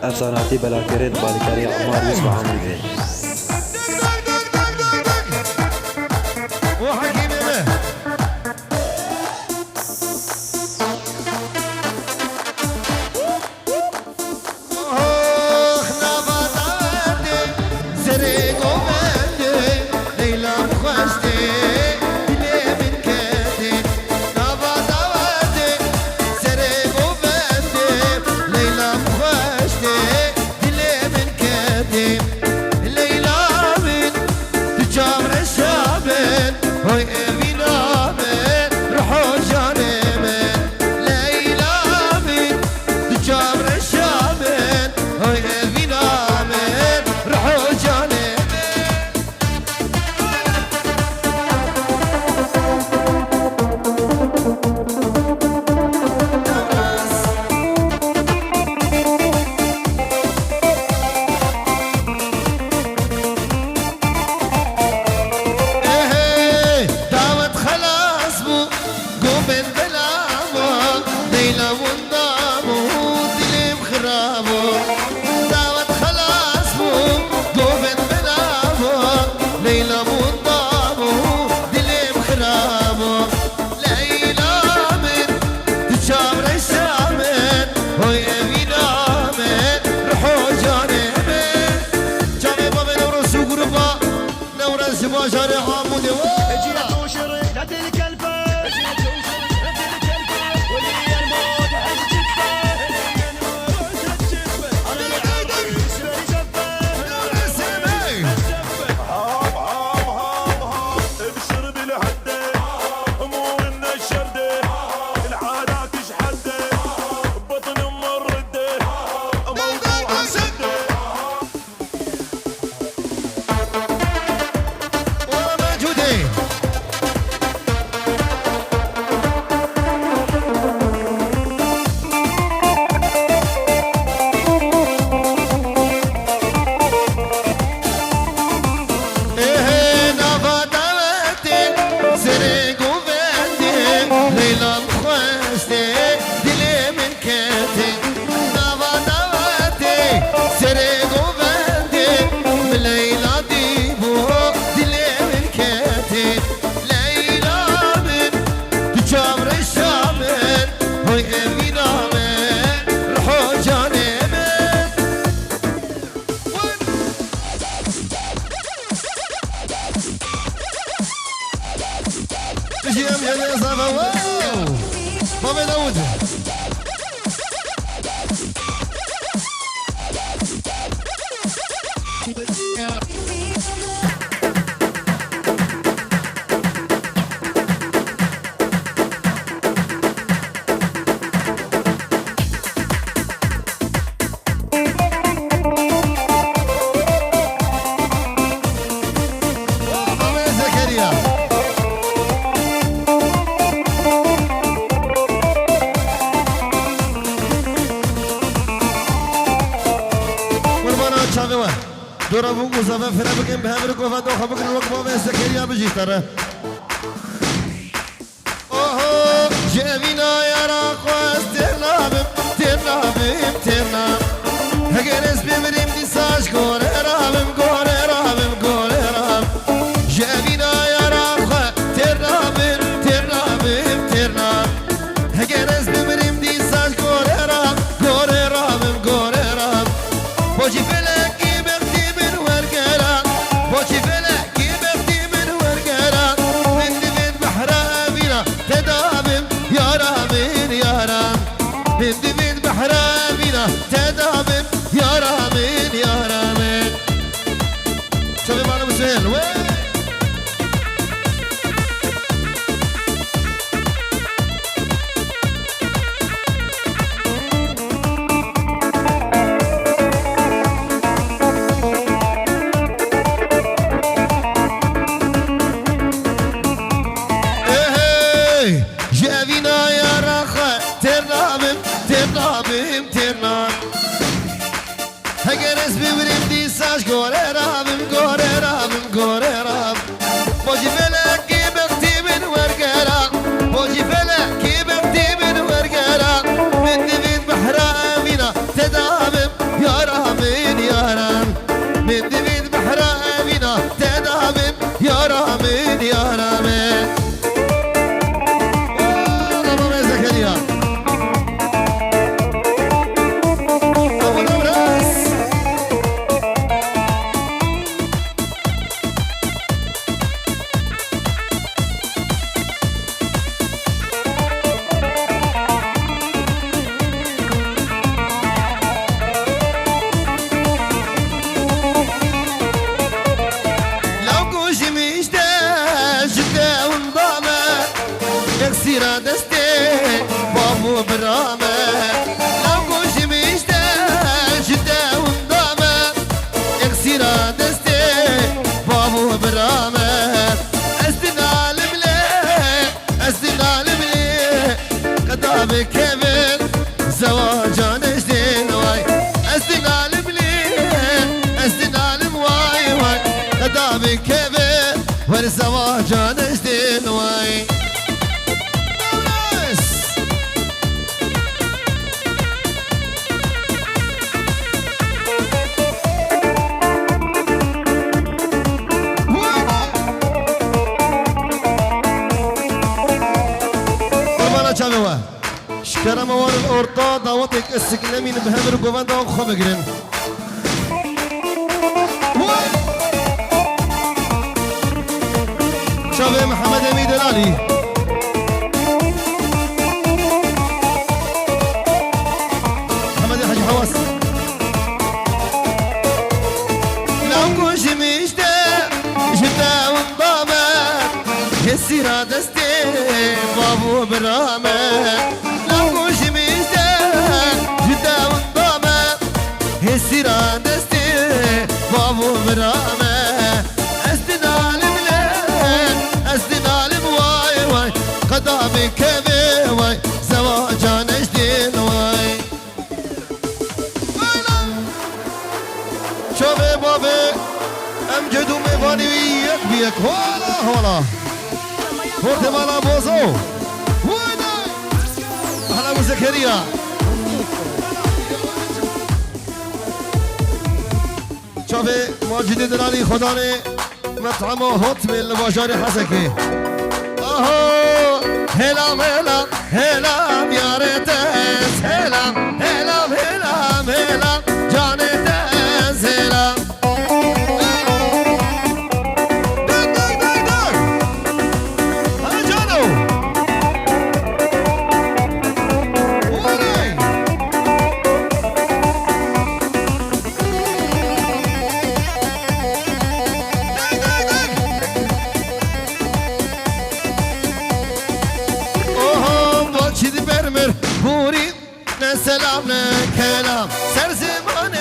افساناتی بلاکرین بالکاری عمار یوسف عامری دورا بو مصطفى فرا بكم بهمر كوفا دو خبك الوقفه بس زكريا بجي ترى اوه جمينا يا راقص ترنام ترنام هجرس بمريم دي ساج كور رام جمينا يا راقص ترنام هجرس بمريم دي ساج كور رام بوجي فلك بنت بحرامنا تدابن يا رامين شوفي معنا مسهل وين جابينا يا رخا ترنام هجرس ببريم دي ساش غوري رام بوجي فلك بختي من ورقرا بوجي فلك بختي من ورقرا من بحران سيرا دستي بابو برامة لو كوش ميشتا جدا وندامة سيرا دستي بابو برامة استنال بلي قدام كبر زواجان جدين واي استنال واي قدام كبر والزواجان جدين واي شكرا موار الأورطة دعوتك السكنامين بهمر قوان دعوك خبقرن شافي محمد أميد العلي محمد الحاج حواس لو كنش مشتا جدا وانضامت يسيرا دستي بابو برامة سيرا دستي بابو برامة استنال واي واي قدامي كبي واي زواجان جديد واي شوفي بابي امجد وميباني وياك بيك هولا فورت مالا بوزو اهلا ابو زكريا شوفي ماجد دلالي خداني مطعمه هوت من الباشاري حسكي اهو هلام هلام هلام يا ريتس هلام هلام هلام هلام جاني تز هلام سلام كلام سر زمان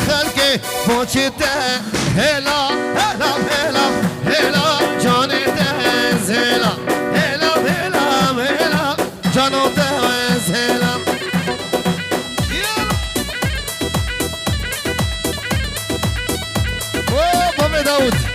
خلقي بوچته هلام هلام هلام هلام جاني تز هلام هلام هلام هلام جانو تز هلام اوه بابا داود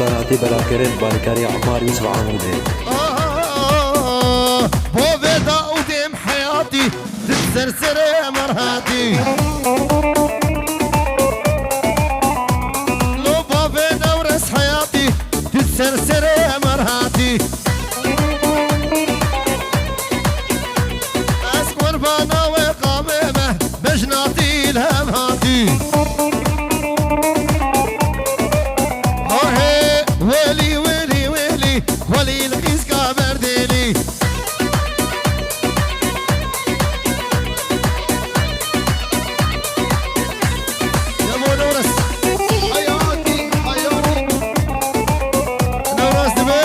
صنعتي بلاكرين بالكاري عمار يوسف عامودي بو بدا وديم حياتي تتسرسر مرهاتي لو بو بدا ورس حياتي تتسرسر مرهاتي اسكور بانا وقاممه بجناتي الهمهاتي ولي القيس كابر ديلي يا مو نورس حياتي نورس دمه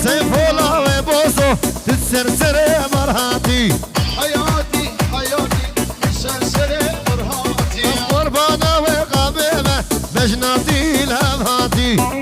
سيف الله وبوسو تتسرسر مرهاتي حياتي تتسرسر مرهاتي قربانا وقابمه بجناتي الهمهاتي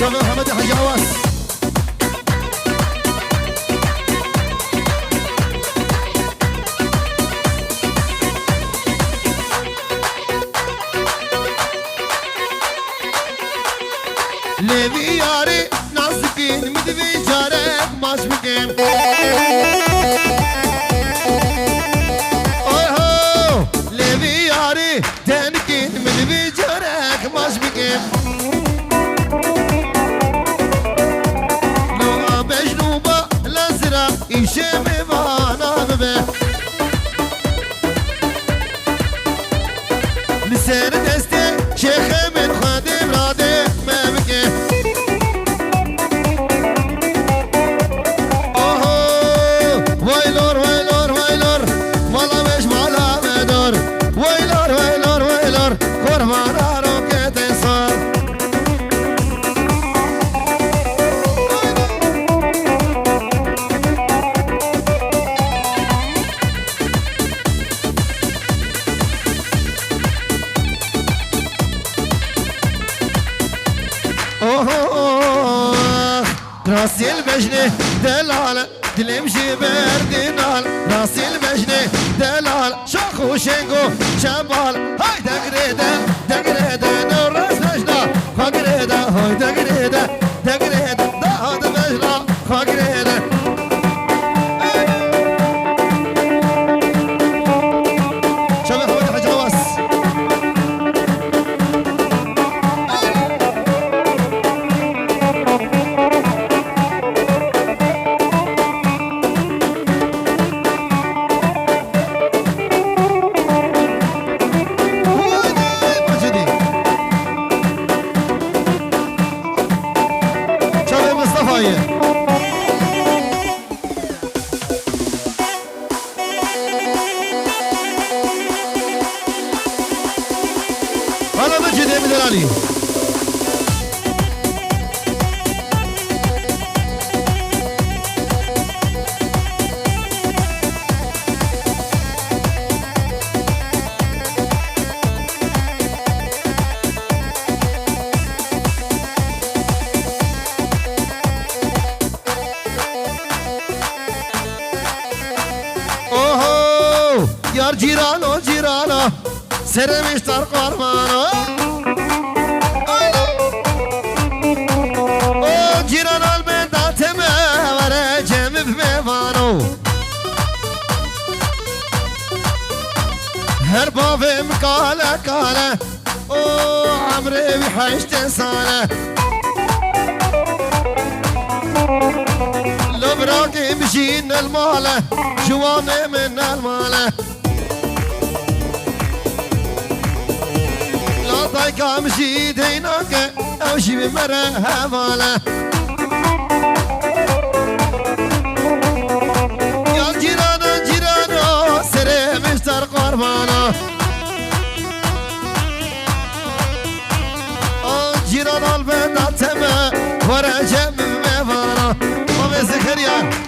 شباب محمد حاج عواس ليبي ياري نازكين مدفي جارك ماش بكين اوه ليبي ياري تنكين مدفي جارك ماش بكين لو بجنوبة لازرة يشمي وانا ببه لسان دستي شيخ من خادم رادي ما بكي اوه ويلور ويلور ويلور والله مش مالا مدور ويلور ويلور ويلور قربان روكت صار راسي البجنة دلالة دلمشي بردنال راسي البجنة دلالة شاخو شنقو شبال هاي دقريدة دقريدة نوراس بجنة خاقريدة هاي دقريدة دقريدة دهاد بجنة خاقريدة شباب حوالي حاج عواس هلا مجد يا مدراني اوه يار جيرانو جيرانو سرمش تر قربانو او جيران البندات ما ورا جنب بميفانو هر بابم قاله قاله او عمري بحشت سنه لو براقي مشين الماله جواني من الماله ضايقة مشيت هيناك أمشي بمرة هفالة يا جيرانو جيرانو سري مشتر قربانو جيرانو البنات تما ورا جنب مفانو ومي زكريا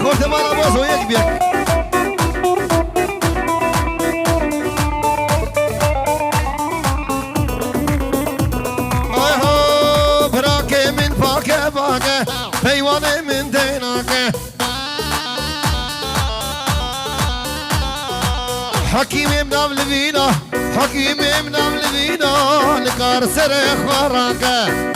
خورت مالا باز و یک بیک آی ها براکه من پاکه پاکه پیوانه من دیناکه حکیم نام لوینا حکیم نام لوینا لکار سر خواراکه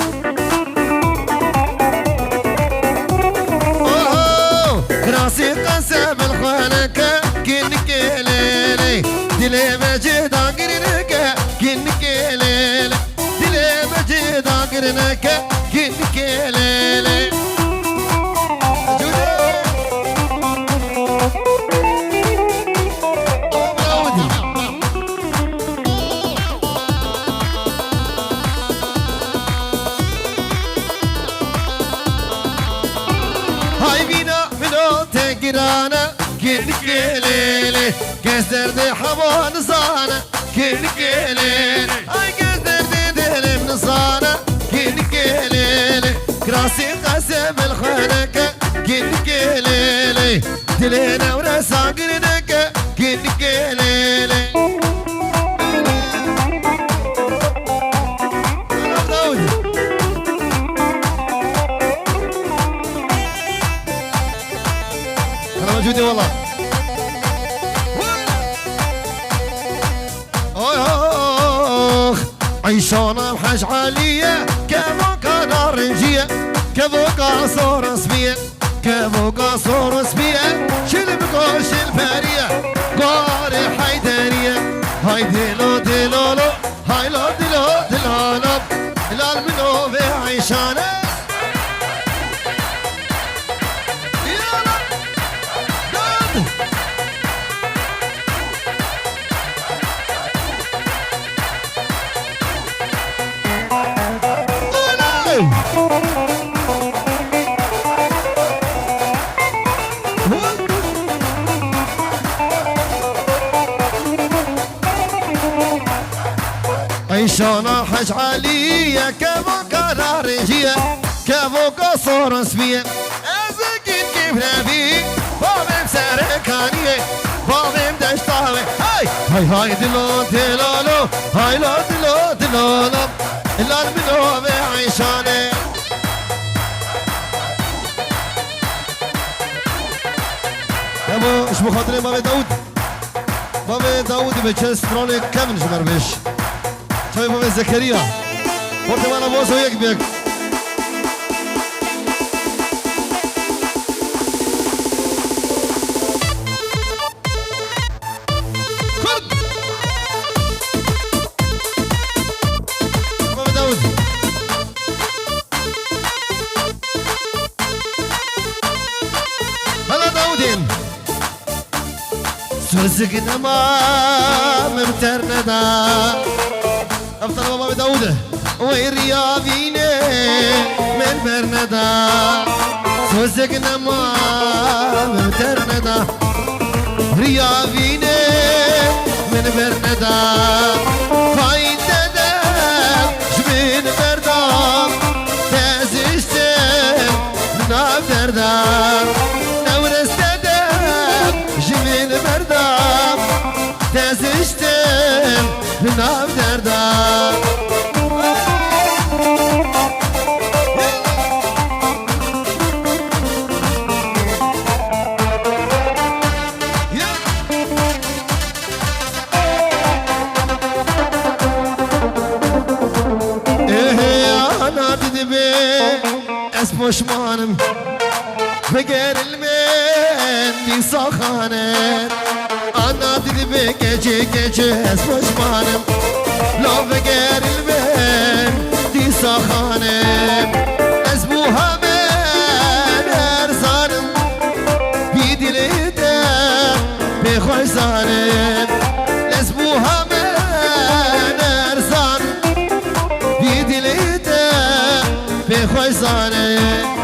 راسي قسم الخانك كنك ليلي دلي مجد عقرنك كنك ليلي دلي مجد عقرنك كنك ليلي هاي بينا منو تقرانا كنك ليلي كسر دي حوان صانا كنك ليلي هاي كسر دي دلم نصانا كنك موجودة والله اخ عيشونا بحج عالية كفوق نارنجية كفوق عصور رسمية كفوق عصور رسمية شلبكوش الفارية قاري حيدانية هاي ديلو ديلو لو هاي لو ديلو ديلو لو الالمنو في عيشانا عيشونا حج عالية كفوق نارنجية كفوق صور رسمية أزكين كيف نبي بابم سركانية بابم دشتاوي هاي هاي هاي دلو دلولو هاي لو دلو دلولو الأرمنو بعيشانة يابو ايش بخاطرين بابي داود بابي داود بتشستروني كم نجمر بيش شوي بابي زكريا برضه وانا بوسو يكبك بابي داود هلا داودين سوزقنا ما ممترنا أفضل بابا بداودة ويريابيني من برندا سوزقنا ما ممترنا ريابيني من برندا فاين ددام جمين بردام تازشتم ناب دردام نورستدام جمين بردام تازشتم ناب دردام پشمانم بگر المن ساخانه آنا دیدی به گچه گچه از پشمانم لا بگر المن ساخانه از بو همه ارزانم بی دلیده به خوش زانم از بو همه ارزان بی دلیده به خوش زانم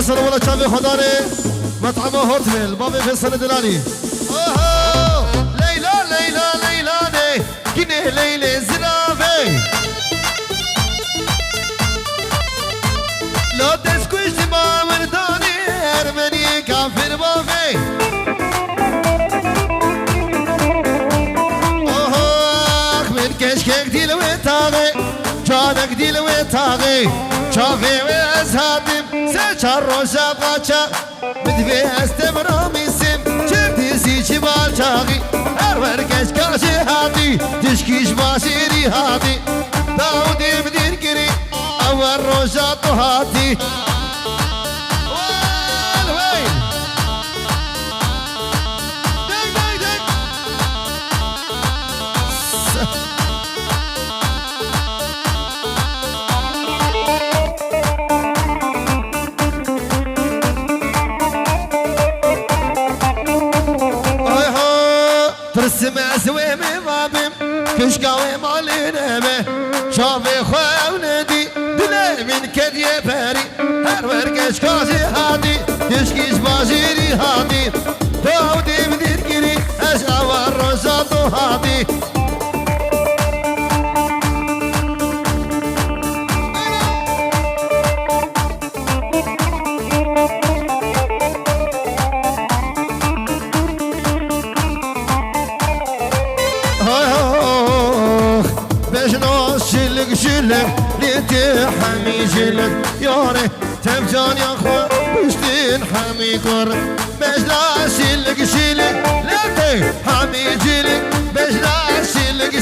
فيصل ولا شافي خداني مطعمه هوتميل بابي فيصل دلالي اوه ليلى ليلى ليلى دي كني ليلى زرافي لو تسكوش ما مرداني ارمني كافر بابي اوه من كشكك دي لو تاغي جانك دي لو تاغي شافي وازهاتم سچار روشا قاچا بدوی استمرامی سم چردی سی بال چاقی هر ورگش کاشی هاتی دشکیش باشیری هاتی داودی بدیر گری اول روشا تو هاتی وال ویل دک دک دک فرسمه سوي مبابم كشكاوي مالي نبه شافي خواوندي دلي من كديه باري هر ورقش كازي هادي كشكيش بازيري هادي داودي بدير كري أشعوار روزاتو هادي شلك ليتي حمي جلك يوري تمجان يا خوا بشتين حمي كور بجلا شلك ليتي حمي جلك بجلا شلك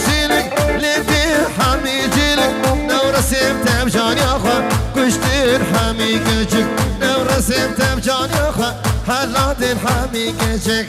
ليتي حمي جلك لو رسم تمجان يا خوا بشتين حمي كجك لو رسم تمجان يا خوا حلات الحمي كجك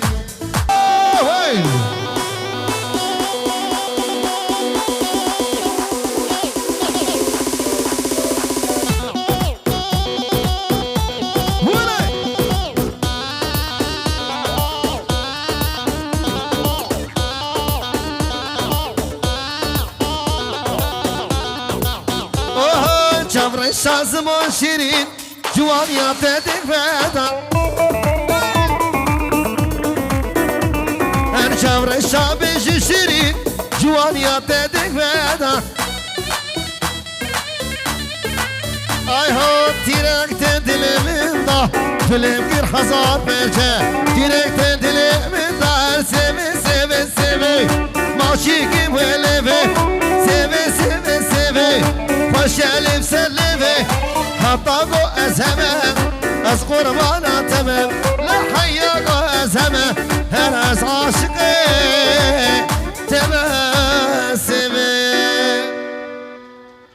شازم و شیرین جوانیات دفادا هر شور شابش شیرین جوانیات دفادا ای ها تیرک دلم دا دلم گیر هزار برچه تیرک دلم دا سوی ماشی کی ولوه سوی خوشالم سلوه حطاقو أزهمه أز قربانا تمام لحياقو أزهمه هر أز عاشقي تبسمه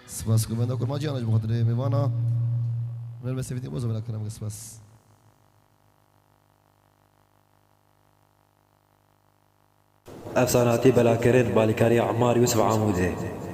سپاس کو بنده کرما جانش بخاطر میوانا من بسیفیدی بازو بلا کنم سپاس افساناتی بلاکرد بالیکاری عمار یوسف عموده